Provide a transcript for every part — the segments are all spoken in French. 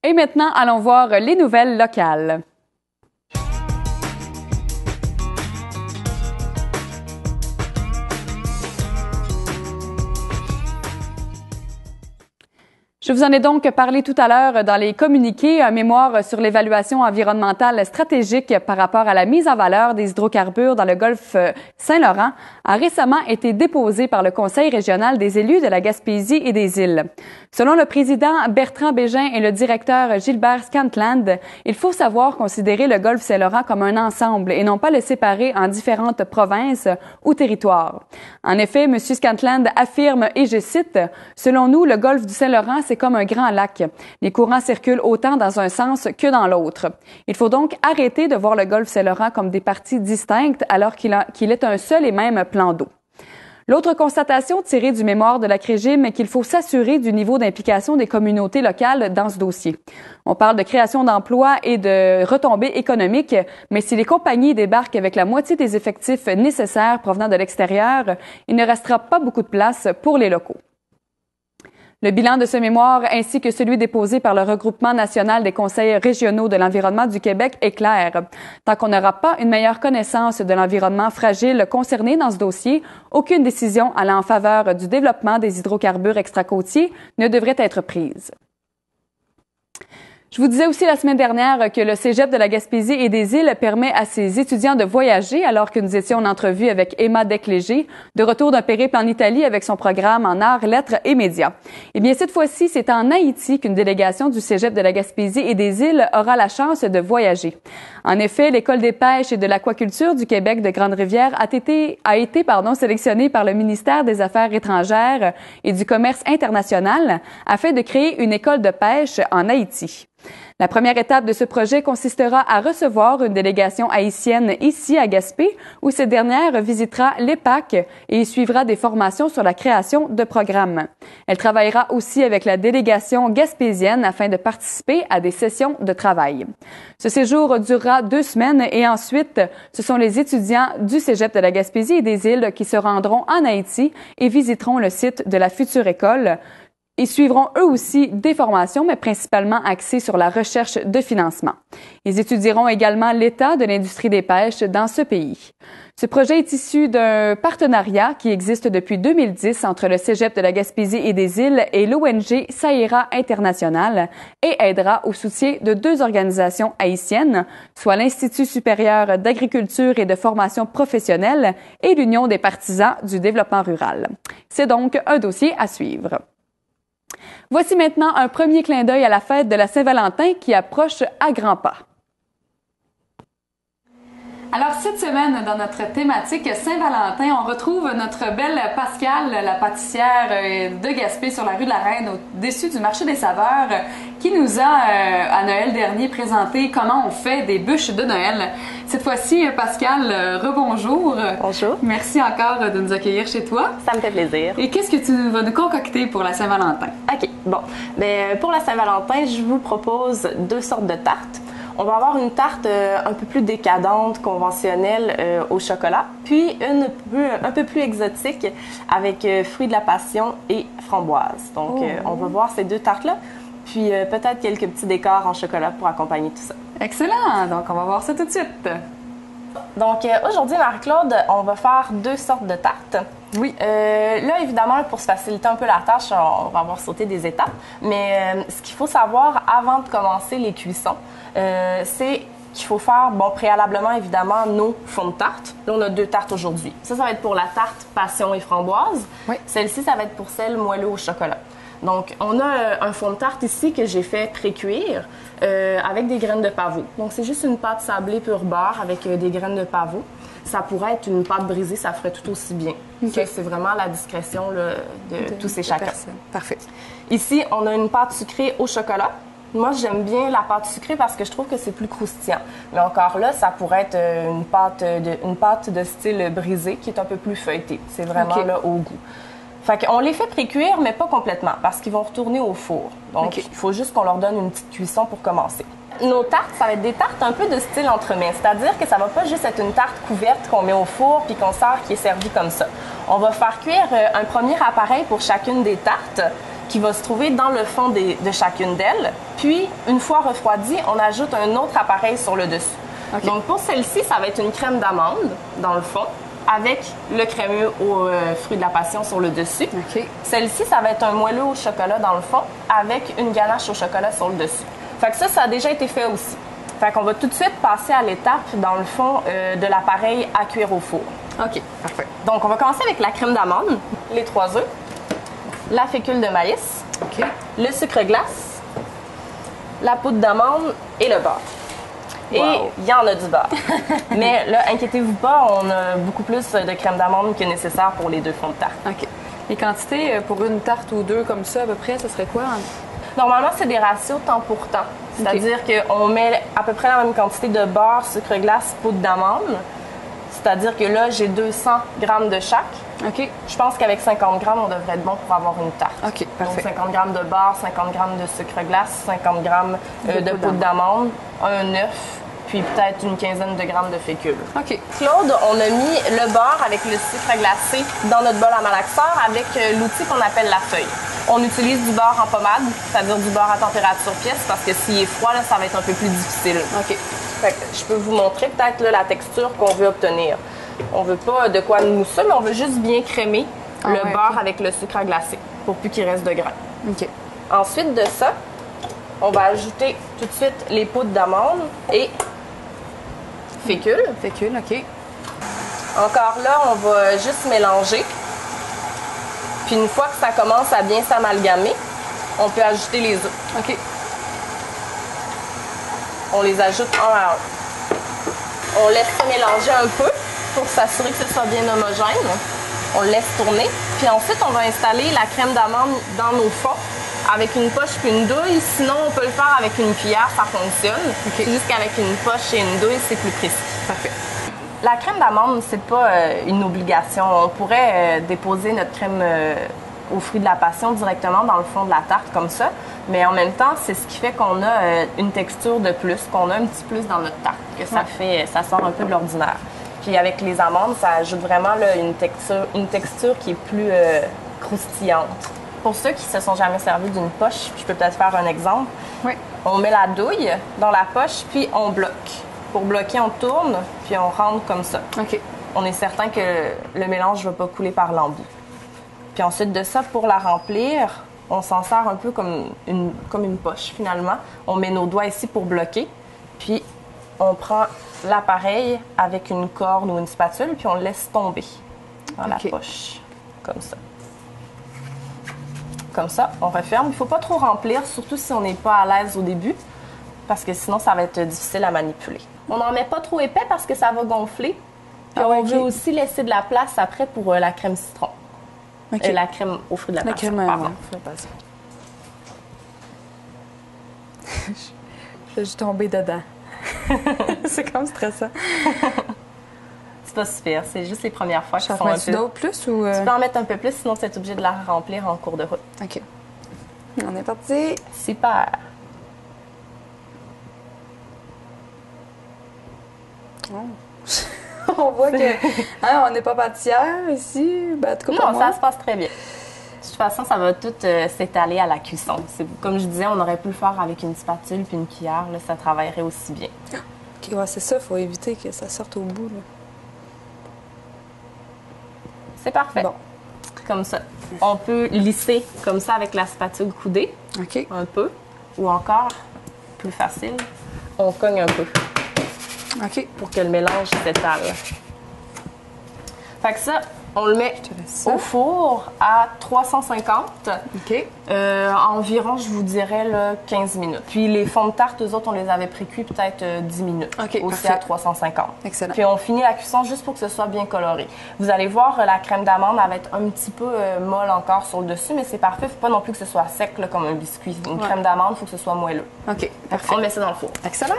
Et maintenant, allons voir les nouvelles locales. Je vous en ai donc parlé tout à l'heure dans les communiqués. Un mémoire sur l'évaluation environnementale stratégique par rapport à la mise en valeur des hydrocarbures dans le golfe Saint-Laurent a récemment été déposé par le Conseil régional des élus de la Gaspésie et des îles. Selon le président Bertrand Bégin et le directeur Gilbert Scantland, il faut savoir considérer le golfe Saint-Laurent comme un ensemble et non pas le séparer en différentes provinces ou territoires. En effet, M. Scantland affirme, et je cite, « Selon nous, le golfe du Saint-Laurent, c'est comme un grand lac. Les courants circulent autant dans un sens que dans l'autre. Il faut donc arrêter de voir le golfe Saint-Laurent comme des parties distinctes alors qu'il est un seul et même plan d'eau. » L'autre constatation tirée du mémoire de la CREGIM est qu'il faut s'assurer du niveau d'implication des communautés locales dans ce dossier. On parle de création d'emplois et de retombées économiques, mais si les compagnies débarquent avec la moitié des effectifs nécessaires provenant de l'extérieur, il ne restera pas beaucoup de place pour les locaux. Le bilan de ce mémoire, ainsi que celui déposé par le Regroupement national des conseils régionaux de l'environnement du Québec, est clair. Tant qu'on n'aura pas une meilleure connaissance de l'environnement fragile concerné dans ce dossier, aucune décision allant en faveur du développement des hydrocarbures extracôtiers ne devrait être prise. Je vous disais aussi la semaine dernière que le Cégep de la Gaspésie et des îles permet à ses étudiants de voyager alors que nous étions en entrevue avec Emma Decléger, de retour d'un périple en Italie avec son programme en arts, lettres et médias. Eh bien, cette fois-ci, c'est en Haïti qu'une délégation du Cégep de la Gaspésie et des îles aura la chance de voyager. En effet, l'École des pêches et de l'aquaculture du Québec de Grande-Rivière a été sélectionnée par le ministère des Affaires étrangères et du Commerce international afin de créer une école de pêche en Haïti. La première étape de ce projet consistera à recevoir une délégation haïtienne ici à Gaspé, où cette dernière visitera l'EPAC et y suivra des formations sur la création de programmes. Elle travaillera aussi avec la délégation gaspésienne afin de participer à des sessions de travail. Ce séjour durera 2 semaines et ensuite, ce sont les étudiants du Cégep de la Gaspésie et des îles qui se rendront en Haïti et visiteront le site de la future école. Ils suivront eux aussi des formations, mais principalement axées sur la recherche de financement. Ils étudieront également l'état de l'industrie des pêches dans ce pays. Ce projet est issu d'un partenariat qui existe depuis 2010 entre le Cégep de la Gaspésie et des îles et l'ONG Saïra International et aidera au soutien de 2 organisations haïtiennes, soit l'Institut supérieur d'agriculture et de formation professionnelle et l'Union des partisans du développement rural. C'est donc un dossier à suivre. Voici maintenant un premier clin d'œil à la fête de la Saint-Valentin qui approche à grands pas. Alors, cette semaine, dans notre thématique Saint-Valentin, on retrouve notre belle Pascale, la pâtissière de Gaspé sur la rue de la Reine, au-dessus du marché des saveurs, qui nous a, à Noël dernier, présenté comment on fait des bûches de Noël. Cette fois-ci, Pascale, rebonjour. Bonjour. Merci encore de nous accueillir chez toi. Ça me fait plaisir. Et qu'est-ce que tu vas nous concocter pour la Saint-Valentin? OK, bon. Mais pour la Saint-Valentin, je vous propose 2 sortes de tartes. On va avoir une tarte un peu plus décadente, conventionnelle au chocolat, puis une un peu plus exotique avec fruits de la passion et framboise. Donc, on va voir ces 2 tartes-là, puis peut-être quelques petits décors en chocolat pour accompagner tout ça. Excellent! Donc, on va voir ça tout de suite. Donc, aujourd'hui, Marie-Claude, on va faire 2 sortes de tartes. Oui. Là, évidemment, pour se faciliter un peu la tâche, on va avoir sauté des étapes. Mais ce qu'il faut savoir avant de commencer les cuissons, c'est qu'il faut faire, préalablement, évidemment, nos fonds de tarte. Là, on a 2 tartes aujourd'hui. Ça va être pour la tarte passion et framboise. Oui. Celle-ci, ça va être pour celle moelleux au chocolat. Donc, on a un fond de tarte ici que j'ai fait pré-cuire avec des graines de pavot. Donc, c'est juste une pâte sablée pur beurre avec des graines de pavot. Ça pourrait être une pâte brisée, ça ferait tout aussi bien. Okay. Ça, c'est vraiment la discrétion là, de tous et chacun. Parfait. Ici, on a une pâte sucrée au chocolat. Moi, j'aime bien la pâte sucrée parce que je trouve que c'est plus croustillant. Mais encore là, ça pourrait être une pâte de style brisé qui est un peu plus feuilletée. C'est vraiment là au goût. Fait qu'on les fait pré-cuire, mais pas complètement, parce qu'ils vont retourner au four. Donc, il faut juste qu'on leur donne une petite cuisson pour commencer. Nos tartes, ça va être des tartes un peu de style entremets, c'est-à-dire que ça va pas juste être une tarte couverte qu'on met au four puis qu'on sert qui est servie comme ça. On va faire cuire un premier appareil pour chacune des tartes, qui va se trouver dans le fond de chacune d'elles. Puis, une fois refroidi, on ajoute un autre appareil sur le dessus. Okay. Donc, pour celle-ci, ça va être une crème d'amande dans le fond, avec le crémeux aux fruits de la passion sur le dessus. Okay. Celle-ci, ça va être un moelleux au chocolat dans le fond, avec une ganache au chocolat sur le dessus. Fait que ça a déjà été fait aussi. Fait qu'on va tout de suite passer à l'étape, dans le fond, de l'appareil à cuire au four. OK, parfait. Donc, on va commencer avec la crème d'amande, les 3 œufs, la fécule de maïs, OK. le sucre glace, la poudre d'amande et le beurre. Wow. Et il y en a du beurre. Mais là, inquiétez-vous pas, on a beaucoup plus de crème d'amande que nécessaire pour les 2 fonds de tarte. OK. Les quantités pour une tarte ou 2 comme ça, à peu près, ce serait quoi? Normalement, c'est des ratios temps pour temps. C'est-à-dire qu'on met à peu près la même quantité de beurre, sucre glace, poudre d'amande. C'est-à-dire que là, j'ai 200 grammes de chaque. OK. Je pense qu'avec 50 grammes, on devrait être bon pour avoir une tarte. OK, parfait. Donc, 50 grammes de beurre, 50 grammes de sucre glace, 50 grammes de poudre d'amande, un œuf, puis peut-être une quinzaine de grammes de fécule. OK. Claude, on a mis le beurre avec le sucre glacé dans notre bol à malaxeur avec l'outil qu'on appelle la feuille. On utilise du beurre en pommade, c'est-à-dire du beurre à température pièce, parce que s'il est froid, là, ça va être un peu plus difficile. OK. Fait que je peux vous montrer peut-être là, la texture qu'on veut obtenir. On veut pas de quoi de mousseux, mais on veut juste bien crémer le beurre avec le sucre glacé pour plus qu'il reste de grains. OK. Ensuite de ça, on va ajouter tout de suite les poudres d'amande et fécule. Fécule, OK. Encore là, on va juste mélanger. Puis une fois que ça commence à bien s'amalgamer, on peut ajouter les œufs. OK. On les ajoute un à un. On laisse se mélanger un peu pour s'assurer que ce soit bien homogène. On le laisse tourner. Puis ensuite, on va installer la crème d'amande dans nos fonds avec une poche puis une douille. Sinon, on peut le faire avec une cuillère, ça fonctionne. Okay. Juste qu'avec une poche et une douille, c'est plus précis. Parfait. La crème d'amande, c'est pas une obligation. On pourrait déposer notre crème aux fruits de la passion directement dans le fond de la tarte comme ça. Mais en même temps, c'est ce qui fait qu'on a une texture de plus, qu'on a un petit plus dans notre tarte, que ça sort un peu de l'ordinaire. Puis avec les amandes, ça ajoute vraiment là, une texture qui est plus croustillante. Pour ceux qui se sont jamais servis d'une poche, je peux peut-être faire un exemple. Oui. On met la douille dans la poche, puis on bloque. Pour bloquer, on tourne, puis on rentre comme ça. OK. On est certain que le mélange ne va pas couler par l'embout. Puis ensuite de ça, pour la remplir, on s'en sert un peu comme une poche finalement. On met nos doigts ici pour bloquer, puis on prend l'appareil avec une corde ou une spatule, puis on le laisse tomber dans la poche, comme ça. Comme ça, on referme. Il ne faut pas trop remplir, surtout si on n'est pas à l'aise au début, parce que sinon, ça va être difficile à manipuler. On n'en met pas trop épais parce que ça va gonfler. Puis on veut aussi laisser de la place après pour la crème citron. Okay. La crème aux fruits de la passion. Je suis tombée dedans. C'est comme stressant. C'est pas super, c'est juste les premières fois qui sont un peu... d'autres plus ou... Tu peux en mettre un peu plus, sinon tu es obligé de la remplir en cours de route. OK. On est parti. Super. Oh. On voit que on n'est pas pâtissière ici. Ben, en tout cas, non, ça se passe très bien. De toute façon, ça va tout s'étaler à la cuisson. Comme je disais, on aurait pu le faire avec une spatule puis une cuillère. Là, ça travaillerait aussi bien. OK, ouais, c'est ça. Il faut éviter que ça sorte au bout. Là. C'est parfait. Bon. Comme ça. On peut lisser comme ça avec la spatule coudée. OK. Un peu. Ou encore, plus facile, on cogne un peu. OK. Pour que le mélange s'étale. Fait que ça, on le met au four à 350. OK. Environ, je vous dirais, là, 15 minutes. Puis les fonds de tarte, eux autres, on les avait précuits peut-être 10 minutes. OK, aussi parfait. à 350. Excellent. Puis on finit la cuisson juste pour que ce soit bien coloré. Vous allez voir, la crème d'amande, elle va être un petit peu molle encore sur le dessus, mais c'est parfait. Faut pas non plus que ce soit sec là, comme un biscuit. Une crème d'amande, il faut que ce soit moelleux. OK, parfait. On met ça dans le four. Excellent.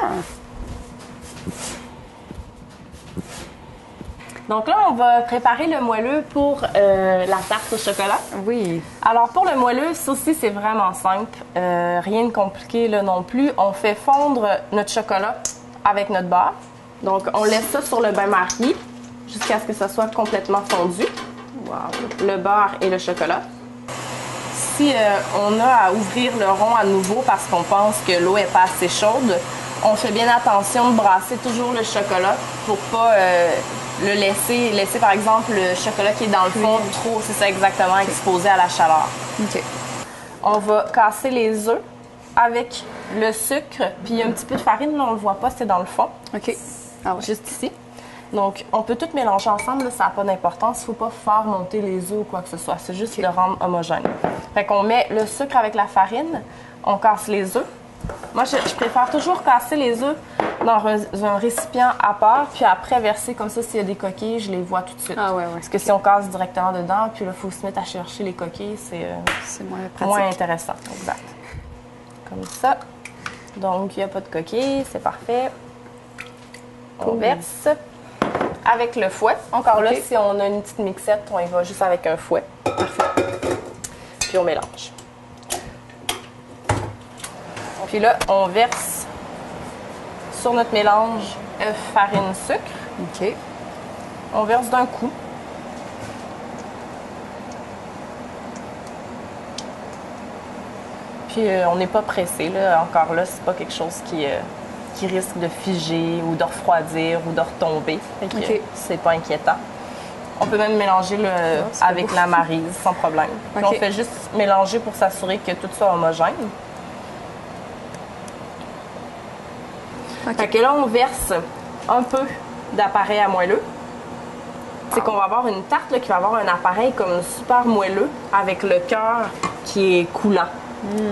Donc là, on va préparer le moelleux pour la tarte au chocolat. Oui. Alors pour le moelleux, ça aussi, c'est vraiment simple. Rien de compliqué là non plus. On fait fondre notre chocolat avec notre beurre. Donc on laisse ça sur le bain-marie jusqu'à ce que ça soit complètement fondu. Wow. Le beurre et le chocolat. si on a à ouvrir le rond à nouveau parce qu'on pense que l'eau n'est pas assez chaude, on fait bien attention de brasser toujours le chocolat pour pas le laisser par exemple le chocolat qui est dans le fond trop, c'est ça exactement, exposé à la chaleur. OK. On va casser les œufs avec le sucre, puis il y a un petit peu de farine, là, on le voit pas, c'est dans le fond. OK. Ah ouais. Juste ici. Donc, on peut tout mélanger ensemble, là, ça n'a pas d'importance. Il ne faut pas faire monter les œufs ou quoi que ce soit. C'est juste le rendre homogène. Fait qu'on met le sucre avec la farine, on casse les œufs. Moi, je préfère toujours casser les œufs dans un récipient à part, puis après verser comme ça. S'il y a des coquilles, je les vois tout de suite. Ah ouais. Parce que si on casse directement dedans, puis là, il faut se mettre à chercher les coquilles, c'est moins pratique. Moins intéressant. Exact. Comme ça. Donc, il n'y a pas de coquilles, c'est parfait. On verse. Avec le fouet. Encore là, si on a une petite mixette, on y va juste avec un fouet. Parfait. Puis on mélange. Puis là, on verse sur notre mélange œuf, farine, sucre. OK. On verse d'un coup. Puis on n'est pas pressé, là. Encore là, c'est pas quelque chose qui risque de figer ou de refroidir ou de retomber. Fait que c'est pas inquiétant. On peut même mélanger avec la maryse sans problème. Puis on fait juste mélanger pour s'assurer que tout soit homogène. Fait que là, on verse un peu d'appareil à moelleux. C'est qu'on va avoir une tarte là, qui va avoir un appareil comme super moelleux avec le cœur qui est coulant.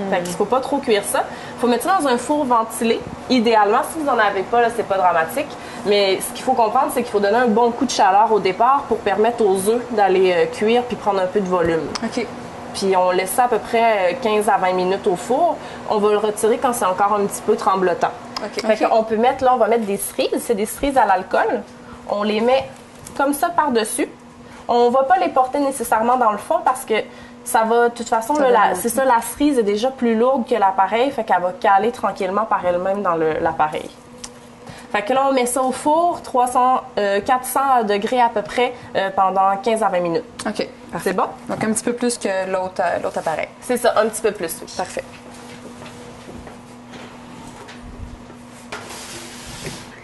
Fait qu'il ne faut pas trop cuire ça. Il faut mettre ça dans un four ventilé. Idéalement, si vous n'en avez pas, là, c'est pas dramatique. Mais ce qu'il faut comprendre, c'est qu'il faut donner un bon coup de chaleur au départ pour permettre aux œufs d'aller cuire puis prendre un peu de volume. OK. Puis on laisse ça à peu près 15 à 20 minutes au four. On va le retirer quand c'est encore un petit peu tremblotant. Fait qu'on peut mettre, là, on va mettre des cerises. C'est des cerises à l'alcool. On les met comme ça par-dessus. On va pas les porter nécessairement dans le fond parce que ça va, de toute façon, c'est ça, la cerise est déjà plus lourde que l'appareil, fait qu'elle va caler tranquillement par elle-même dans l'appareil. Fait que là, on met ça au four, 400 degrés à peu près, pendant 15 à 20 minutes. OK. C'est bon? Donc, un petit peu plus que l'autre appareil. C'est ça, un petit peu plus, oui. Parfait.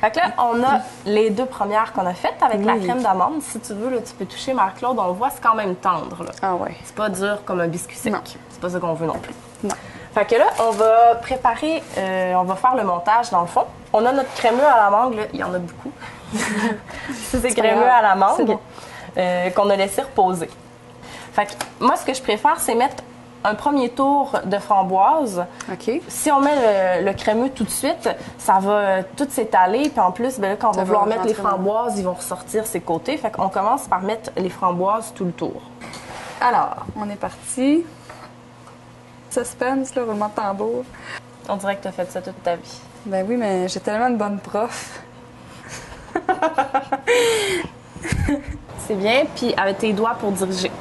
Fait que là, on a les deux premières qu'on a faites avec la crème d'amande. Si tu veux, là, tu peux toucher Marc-Claude. On le voit, c'est quand même tendre. Là. Ah ouais. C'est pas dur comme un biscuit sec. Non. C'est pas ça qu'on veut non plus. Non. Fait que là, on va préparer, on va faire le montage dans le fond. On a notre crémeux à la mangue, là. Il y en a beaucoup. C'est crémeux à la mangue qu'on a laissé reposer. Fait que moi, ce que je préfère, c'est mettre un premier tour de framboise. OK. Si on met le crémeux tout de suite, ça va tout s'étaler. Puis en plus, ben là, quand on va vouloir mettre les framboises, ils vont ressortir ses côtés. Fait qu'on commence par mettre les framboises tout le tour. Alors, on est parti. Suspense, là, roulement de tambour. On dirait que tu as fait ça toute ta vie. Ben oui, mais j'ai tellement de bonnes profs. C'est bien. Puis avec tes doigts pour diriger.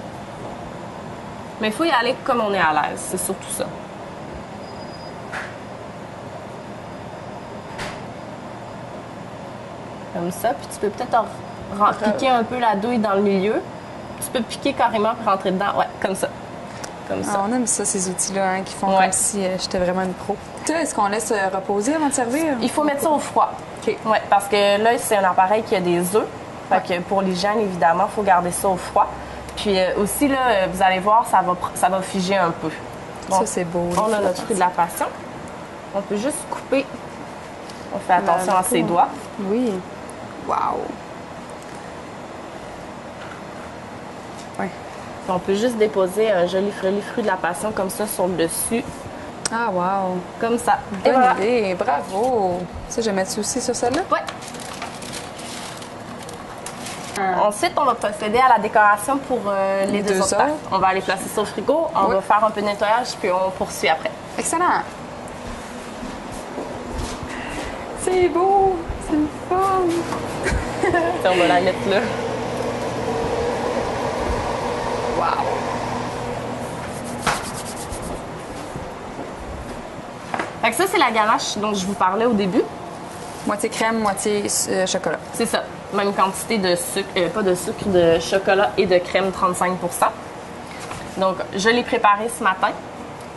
Mais il faut y aller comme on est à l'aise, c'est surtout ça. Comme ça, puis tu peux peut-être piquer un peu la douille dans le milieu. Tu peux piquer carrément puis rentrer dedans. Ouais, comme ça. Comme ça. Ah, on aime ça, ces outils-là, hein, qui font comme si j'étais vraiment une pro. Là, est-ce qu'on laisse reposer avant de servir? Il faut mettre ça au froid. OK. Ouais, parce que là, c'est un appareil qui a des œufs. Fait que pour l'hygiène, évidemment, il faut garder ça au froid. Puis aussi, là, vous allez voir, ça va figer un peu. Donc, ça, c'est beau. On a notre fruit de la passion. On peut juste couper. On fait attention à ses doigts. Oui. Wow. Oui. Puis on peut juste déposer un joli fruit de la passion comme ça sur le dessus. Ah, wow. Comme ça. Bonne idée. Bravo. Ça, je vais mettre aussi sur celle-là? Oui. Ensuite, on va procéder à la décoration pour les deux autres tartes. On va les placer sur le frigo, on va faire un peu de nettoyage, puis on poursuit après. Excellent! C'est beau! C'est une fun! On va la mettre là. Wow! Fait que ça, c'est la ganache dont je vous parlais au début. Moitié crème, moitié chocolat. C'est ça. Même quantité de sucre, pas de sucre, de chocolat et de crème, 35 %. Donc, je l'ai préparé ce matin.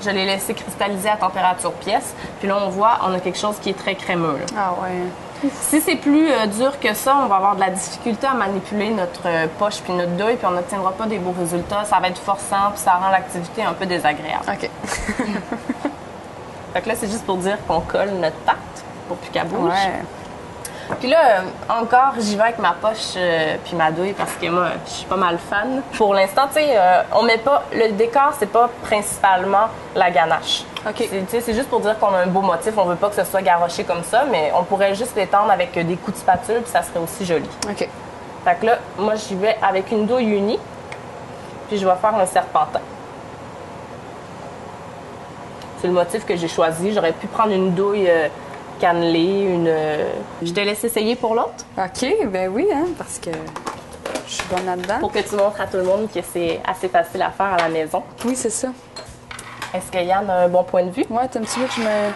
Je l'ai laissé cristalliser à température pièce. Puis là, on voit, on a quelque chose qui est très crémeux. Là. Ah ouais. Si c'est plus dur que ça, on va avoir de la difficulté à manipuler notre poche puis notre douille, puis on n'obtiendra pas des beaux résultats. Ça va être forçant, puis ça rend l'activité un peu désagréable. OK. Fait que là, c'est juste pour dire qu'on colle notre tarte pour plus qu'elle bouge. Ouais. Puis là, encore, j'y vais avec ma poche puis ma douille parce que moi, je suis pas mal fan. Pour l'instant, tu sais, on met pas... Le décor, c'est pas principalement la ganache. OK. C'est juste pour dire qu'on a un beau motif. On veut pas que ce soit garoché comme ça, mais on pourrait juste l'étendre avec des coups de spatule puis ça serait aussi joli. OK. Fait que là, moi, j'y vais avec une douille unie puis je vais faire un serpentin. C'est le motif que j'ai choisi. J'aurais pu prendre une douille... cannelée, Je te laisse essayer pour l'autre? OK, ben oui, hein, parce que je suis bonne là-dedans. Pour que tu montres à tout le monde que c'est assez facile à faire à la maison. Oui, c'est ça. Est-ce que Yann a un bon point de vue? Ouais, t'as un petit peu que je me...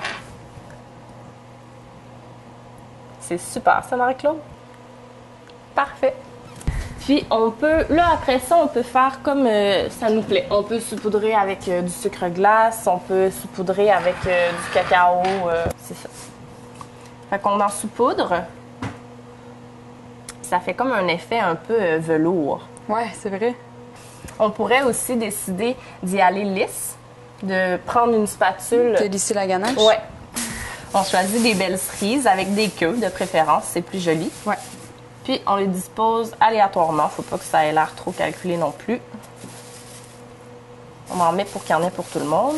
C'est super, ça, Marie-Claude? Parfait. Puis, on peut... Là, après ça, on peut faire comme ça nous plaît. On peut saupoudrer avec du sucre glace, on peut saupoudrer avec du cacao, c'est ça. Fait qu'on en saupoudre. Ça fait comme un effet un peu velours. Ouais, c'est vrai. On pourrait aussi décider d'y aller lisse, de prendre une spatule. De lisser la ganache? Ouais. On choisit des belles cerises avec des queues de préférence, c'est plus joli. Ouais. Puis on les dispose aléatoirement, faut pas que ça ait l'air trop calculé non plus. On en met pour qu'il y en ait pour tout le monde.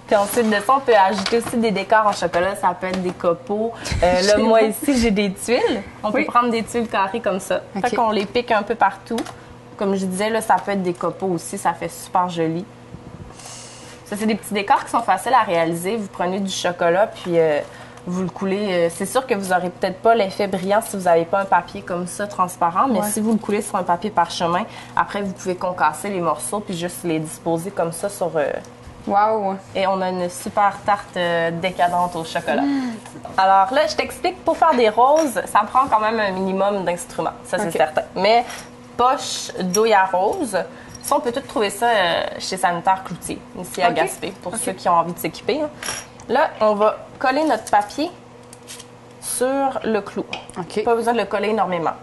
Puis ensuite de ça, on peut ajouter aussi des décors en chocolat. Ça peut être des copeaux. Là, moi, ici, j'ai des tuiles. On peut prendre des tuiles carrées comme ça. Okay. Fait qu'on les pique un peu partout. Comme je disais, là, ça peut être des copeaux aussi. Ça fait super joli. Ça, c'est des petits décors qui sont faciles à réaliser. Vous prenez du chocolat, puis vous le coulez. C'est sûr que vous n'aurez peut-être pas l'effet brillant si vous n'avez pas un papier comme ça, transparent. Mais si vous le coulez sur un papier parchemin, après, vous pouvez concasser les morceaux, puis juste les disposer comme ça sur... Wow! Et on a une super tarte décadente au chocolat. Alors là, je t'explique, pour faire des roses, ça prend quand même un minimum d'instruments, ça c'est certain. Mais poche, douille à rose, ça on peut tout trouver ça chez Sanitaire Cloutier, ici à Gaspé, pour ceux qui ont envie de s'équiper. Là, on va coller notre papier sur le clou. Pas besoin de le coller énormément.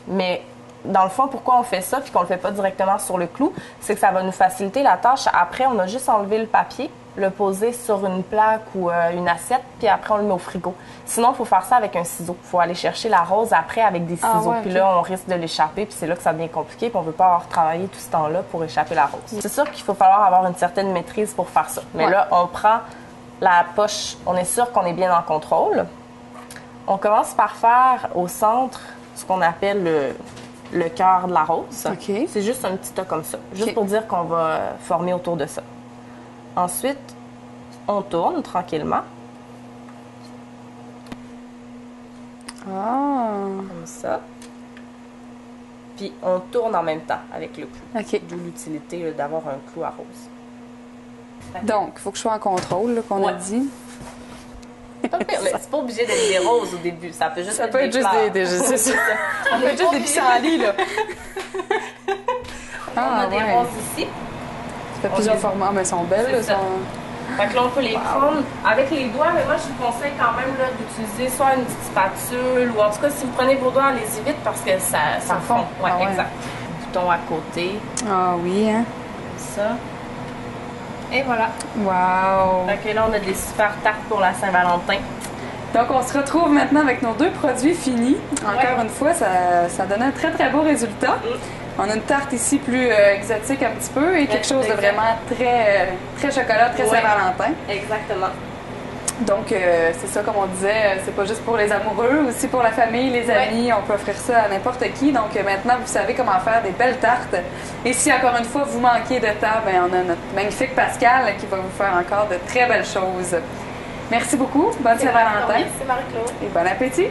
Mais dans le fond, pourquoi on fait ça puis qu'on le fait pas directement sur le clou, c'est que ça va nous faciliter la tâche. Après, on a juste enlevé le papier, le poser sur une plaque ou une assiette, puis après, on le met au frigo. Sinon, il faut faire ça avec un ciseau. Il faut aller chercher la rose après avec des ciseaux. Puis là, on risque de l'échapper, puis c'est là que ça devient compliqué, puis on veut pas avoir travaillé tout ce temps-là pour échapper la rose. C'est sûr qu'il faut falloir avoir une certaine maîtrise pour faire ça. Mais là, on prend la poche, on est sûr qu'on est bien en contrôle. On commence par faire au centre ce qu'on appelle le cœur de la rose. C'est juste un petit tas comme ça, juste pour dire qu'on va former autour de ça. Ensuite, on tourne tranquillement. Comme ça. Puis on tourne en même temps avec le clou. D'où l'utilité d'avoir un clou à rose. Donc, il faut que je sois en contrôle, là, qu'on a dit. C'est pas obligé d'être des roses au début. Ça peut juste être des fleurs. C'est ça. On peut juste des pissenlits, là. On a des roses ici. Ça fait plusieurs formats, mais elles sont belles. Là, Fait que là, on peut les prendre avec les doigts, mais moi, je vous conseille quand même d'utiliser soit une petite spatule, ou en tout cas, si vous prenez vos doigts, allez-y vite parce que ça fond. Ouais, exact. Bouton à côté. Ah oui, hein? Ça. Et voilà. Wow! Fait que là, on a des super tartes pour la Saint-Valentin. Donc, on se retrouve maintenant avec nos deux produits finis. Encore une fois, ça donne un très, très beau résultat. On a une tarte ici plus exotique un petit peu et quelque chose de vraiment très, très chocolat, très Saint-Valentin. Exactement. Donc, c'est ça, comme on disait, c'est pas juste pour les amoureux, aussi pour la famille, les amis, on peut offrir ça à n'importe qui. Donc, maintenant, vous savez comment faire des belles tartes. Et si, encore une fois, vous manquez de temps, bien, on a notre magnifique Pascal qui va vous faire encore de très belles choses. Merci beaucoup, bonne Saint-Valentin. Merci Marie-Claude. Et bon appétit!